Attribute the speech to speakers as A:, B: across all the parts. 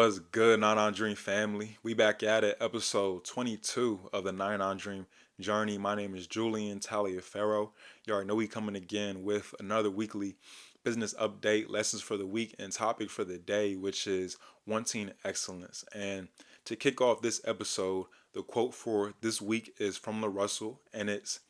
A: Was good, 99 Dream family? We back at it, episode 22 of the 99 Dream journey. My name is Julian Taliaferro. You already know we coming again with another weekly business update, lessons for the week, and topic for the day, which is wanting excellence. And to kick off this episode, the quote for this week is from the Russell, and it's,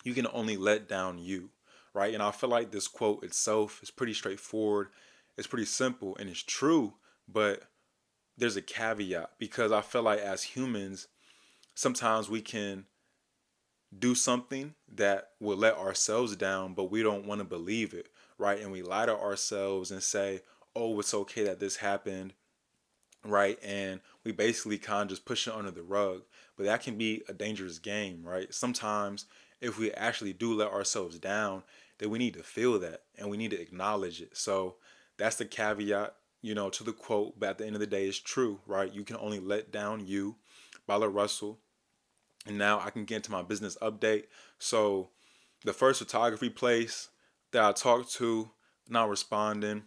A: "You can only let down you." Right? And I feel like this quote itself is pretty straightforward. It's pretty simple and it's true, but there's a caveat because I feel like as humans, sometimes we can do something that will let ourselves down, but we don't want to believe it, right? And we lie to ourselves and say, oh, it's okay that this happened, right? And we basically kind of just push it under the rug. But that can be a dangerous game, right? Sometimes if we actually do let ourselves down, then we need to feel that and we need to acknowledge it. So that's the caveat, to the quote. But at the end of the day, it's true, right? You can only let down you, by the Russell. And now I can get into my business update. So the first photography place that I talked to, not responding,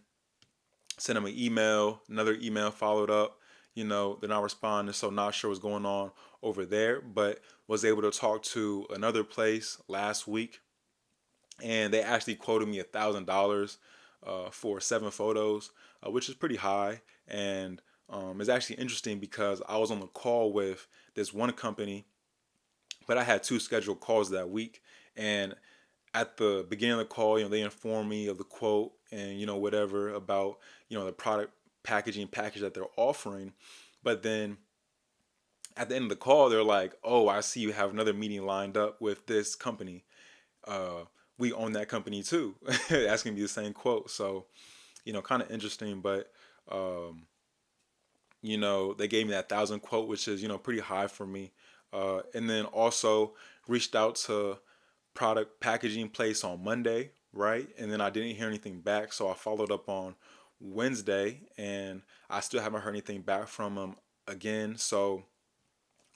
A: sent them an email, another email followed up. They're not responding, so not sure what's going on over there. But was able to talk to another place last week, and they actually quoted me $1,000 for 7 photos, which is pretty high. And it's actually interesting because I was on the call with this one company, but I had two scheduled calls that week, and at the beginning of the call, they informed me of the quote and whatever about the product package that they're offering. But then at the end of the call, they're like, "Oh, I see you have another meeting lined up with this company. Uh, we own that company too." That's gonna be the same quote. So kind of interesting, but um, they gave me that 1,000 quote, which is pretty high for me. And then also reached out to product packaging place on Monday, right? And then I didn't hear anything back, so I followed up on Wednesday, and I still haven't heard anything back from them again. So,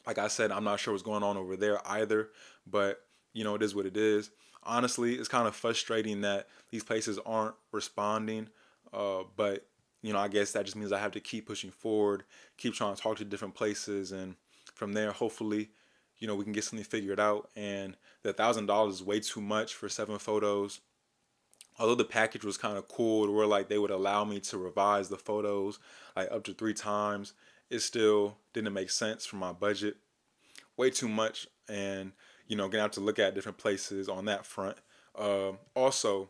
A: like I said, I'm not sure what's going on over there either, but it is what it is. Honestly, it's kind of frustrating that these places aren't responding, but I guess that just means I have to keep pushing forward, keep trying to talk to different places, and from there, hopefully, we can get something figured out. And the $1,000 is way too much for 7 photos. Although the package was kind of cool, where like they would allow me to revise the photos like up to 3 times, it still didn't make sense for my budget. Way too much, and gonna have to look at different places on that front. Also,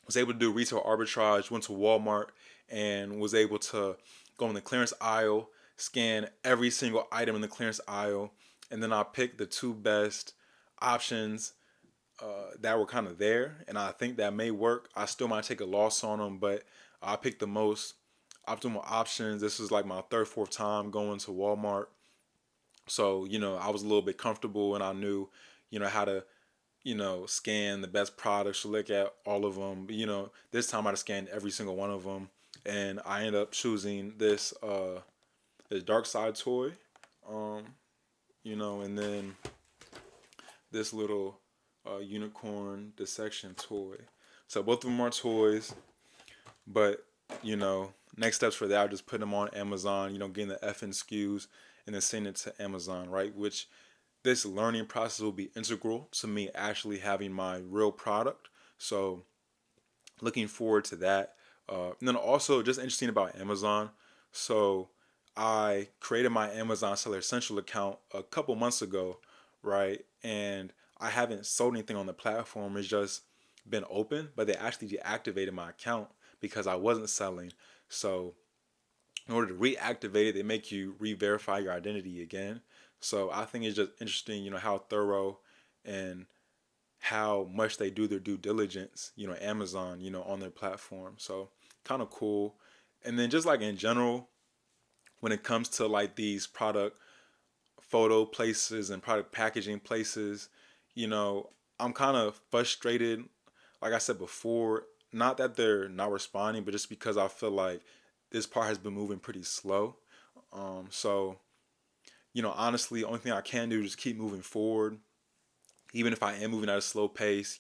A: was able to do retail arbitrage. Went to Walmart and was able to go in the clearance aisle, scan every single item in the clearance aisle, and then I picked the two best options that were kind of there, and I think that may work. I still might take a loss on them, but I picked the most optimal options. This is like my third, fourth time going to Walmart, so I was a little bit comfortable, and I knew, how to scan the best products, to look at all of them. This time I scanned every single one of them, and I ended up choosing this dark side toy, um, and then this little unicorn dissection toy. So both of them are toys, but you know, next steps for that, I'll just put them on Amazon. Getting the FN SKUs and then send it to Amazon, right? Which this learning process will be integral to me actually having my real product. So looking forward to that. And then also just interesting about Amazon. So I created my Amazon Seller Central account a couple months ago, right? And I haven't sold anything on the platform. It's just been open, but they actually deactivated my account because I wasn't selling. So in order to reactivate it, they make you re-verify your identity again. So I think it's just interesting, how thorough and how much they do their due diligence, Amazon, on their platform. So kind of cool. And then just like in general, when it comes to like these product photo places and product packaging places, you know, I'm kind of frustrated. Like I said before, not that they're not responding, but just because I feel like this part has been moving pretty slow. So, honestly, the only thing I can do is just keep moving forward. Even if I am moving at a slow pace,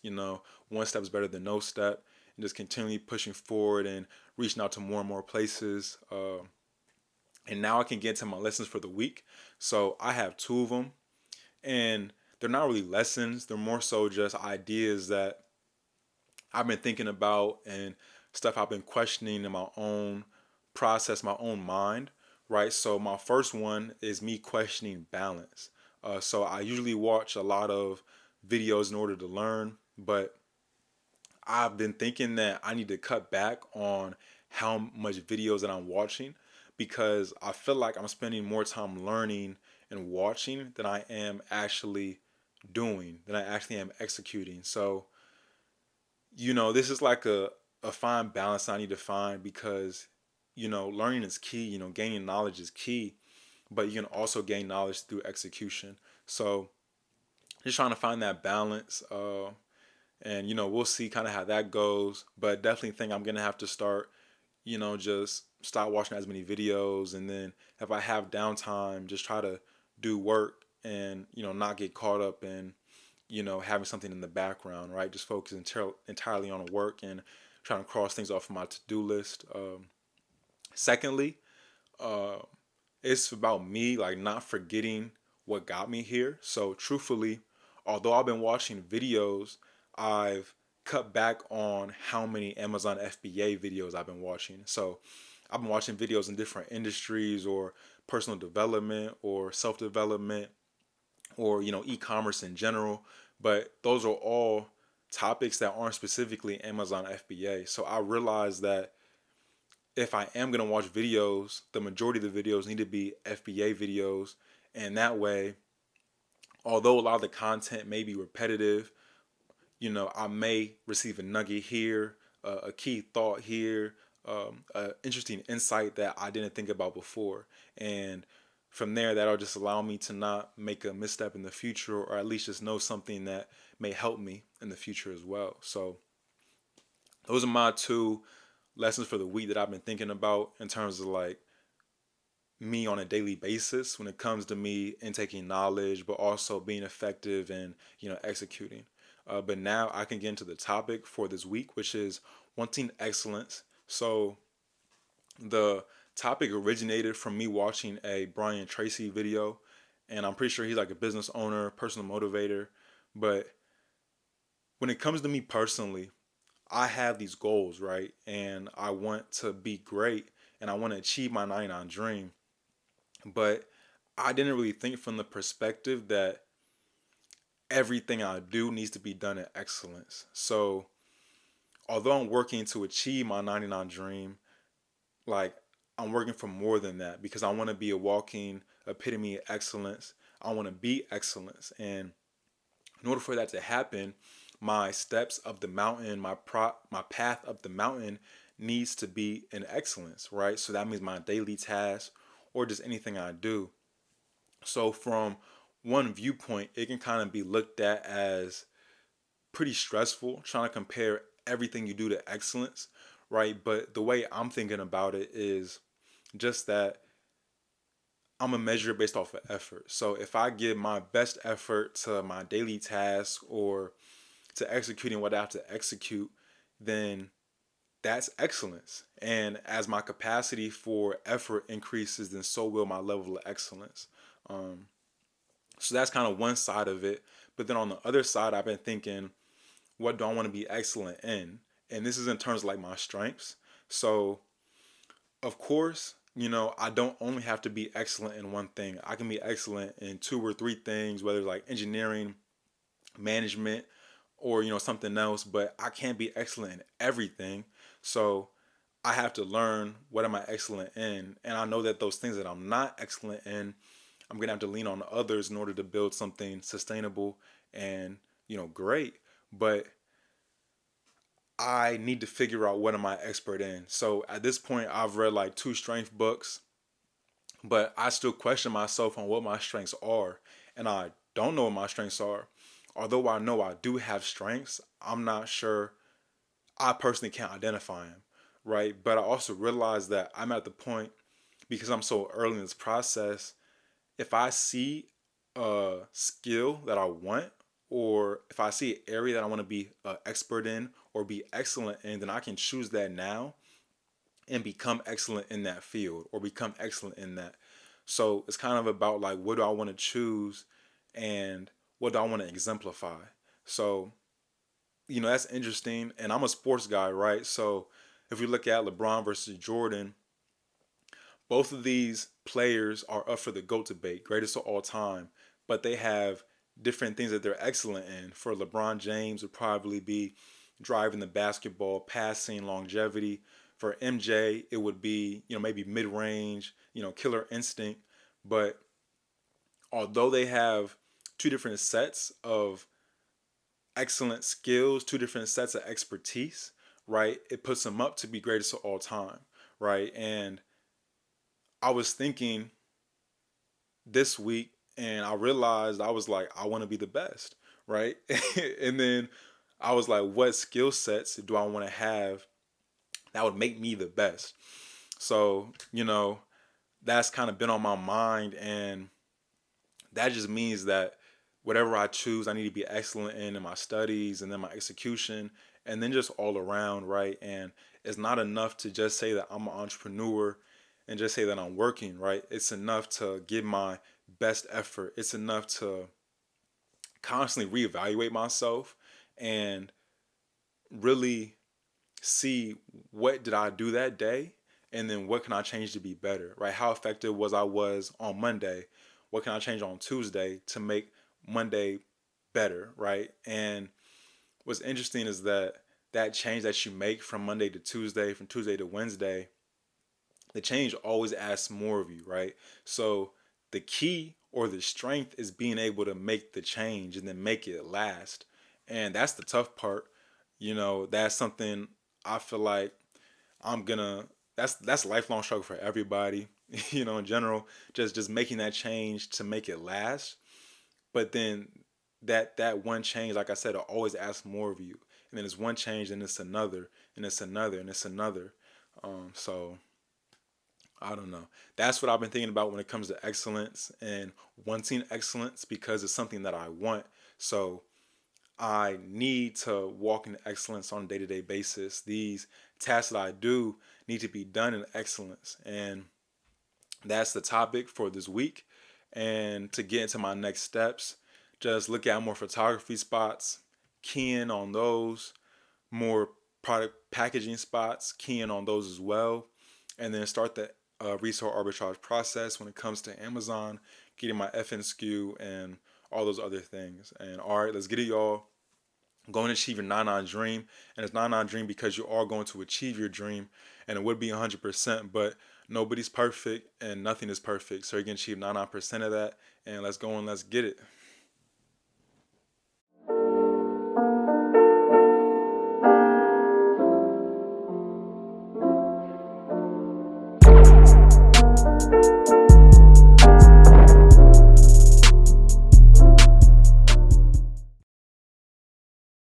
A: one step is better than no step, and just continually pushing forward and reaching out to more and more places. And now I can get into my lessons for the week. So I have two of them, and they're not really lessons. They're more so just ideas that I've been thinking about and stuff I've been questioning in my own process, my own mind, right? So my first one is me questioning balance. So I usually watch a lot of videos in order to learn, but I've been thinking that I need to cut back on how much videos that I'm watching because I feel like I'm spending more time learning and watching than I am actually doing, than I actually am executing. So, this is like a fine balance I need to find because, learning is key, gaining knowledge is key, but you can also gain knowledge through execution. So, just trying to find that balance. And we'll see kind of how that goes, but definitely think I'm gonna have to start, just stop watching as many videos, and then if I have downtime, just try to do work and not get caught up in having something in the background, right? Just focus entirely on the work and trying to cross things off of my to-do list. Secondly, uh, it's about me like not forgetting what got me here. So truthfully, although I've been watching videos, I've cut back on how many Amazon FBA videos I've been watching. So I've been watching videos in different industries or personal development or self-development or e-commerce in general, but those are all topics that aren't specifically Amazon FBA. So I realized that if I am going to watch videos, the majority of the videos need to be FBA videos. And that way, although a lot of the content may be repetitive, I may receive a nugget here, a key thought here, an interesting insight that I didn't think about before. And from there, that'll just allow me to not make a misstep in the future, or at least just know something that may help me in the future as well. So, those are my two lessons for the week that I've been thinking about in terms of like me on a daily basis when it comes to me intaking knowledge, but also being effective and executing. But now I can get into the topic for this week, which is wanting excellence. So the topic originated from me watching a Brian Tracy video, and I'm pretty sure he's like a business owner, personal motivator. But when it comes to me personally, I have these goals, right? And I want to be great and I want to achieve my 99 dream. But I didn't really think from the perspective that everything I do needs to be done in excellence. So, although I'm working to achieve my 99 dream, like I'm working for more than that because I want to be a walking epitome of excellence. I want to be excellence. And in order for that to happen, my steps of the mountain, my path up the mountain needs to be in excellence, right? So that means my daily tasks or just anything I do. So from one viewpoint, it can kind of be looked at as pretty stressful trying to compare everything you do to excellence, right? But the way I'm thinking about it is just that I'm a measure based off of effort. So if I give my best effort to my daily tasks or to executing what I have to execute, then that's excellence. And as my capacity for effort increases, then so will my level of excellence. Um, So that's kind of one side of it. But then on the other side, I've been thinking, what do I want to be excellent in? And this is in terms of like my strengths. So, of course, I don't only have to be excellent in one thing. I can be excellent in two or three things, whether it's like engineering, management, or, something else, but I can't be excellent in everything. So, I have to learn what am I excellent in. And I know that those things that I'm not excellent in, I'm gonna have to lean on others in order to build something sustainable and great. But I need to figure out what am I expert in. So at this point, I've read like two strength books, but I still question myself on what my strengths are, and I don't know what my strengths are. Although I know I do have strengths, I'm not sure. I personally can't identify them, right? But I also realize that I'm at the point because I'm so early in this process. If I see a skill that I want, or if I see an area that I want to be expert in or be excellent in, then I can choose that now and become excellent in that field or become excellent in that. So it's kind of about like, what do I want to choose and what do I want to exemplify? So, that's interesting. And I'm a sports guy, right? So if we look at LeBron versus Jordan, both of these players are up for the GOAT debate, greatest of all time, but they have different things that they're excellent in. For LeBron James, would probably be driving the basketball, passing, longevity. For MJ, it would be, maybe mid range, killer instinct. But although they have two different sets of excellent skills, two different sets of expertise, right, it puts them up to be greatest of all time, right? And I was thinking this week and I realized I was like, I want to be the best, right? And then I was like, what skill sets do I want to have that would make me the best? So, that's kind of been on my mind. And that just means that whatever I choose, I need to be excellent in my studies and then my execution and then just all around, right? And it's not enough to just say that I'm an entrepreneur and just say that I'm working, right? It's enough to give my best effort. It's enough to constantly reevaluate myself and really see what did I do that day and then what can I change to be better, right? How effective was on Monday? What can I change on Tuesday to make Monday better, right? And what's interesting is that change that you make from Monday to Tuesday, from Tuesday to Wednesday, the change always asks more of you, right? So the key or the strength is being able to make the change and then make it last. And that's the tough part. That's something I feel like I'm gonna that's a lifelong struggle for everybody, in general, just making that change to make it last. But then that one change, like I said, will always ask more of you. And then it's one change and it's another and it's another and it's another. So I don't know. That's what I've been thinking about when it comes to excellence and wanting excellence because it's something that I want. So I need to walk in excellence on a day to day basis. These tasks that I do need to be done in excellence. And that's the topic for this week. And to get into my next steps, just look at more photography spots, key in on those, more product packaging spots, key in on those as well, and then start the resource arbitrage process when it comes to Amazon, getting my FNSKU and all those other things. And all right, let's get it, y'all. Go and achieve your 9-9 dream. And it's 9-9 dream because you are going to achieve your dream. And it would be 100%, but nobody's perfect and nothing is perfect. So you're going to achieve 99% of that. And let's go and let's get it.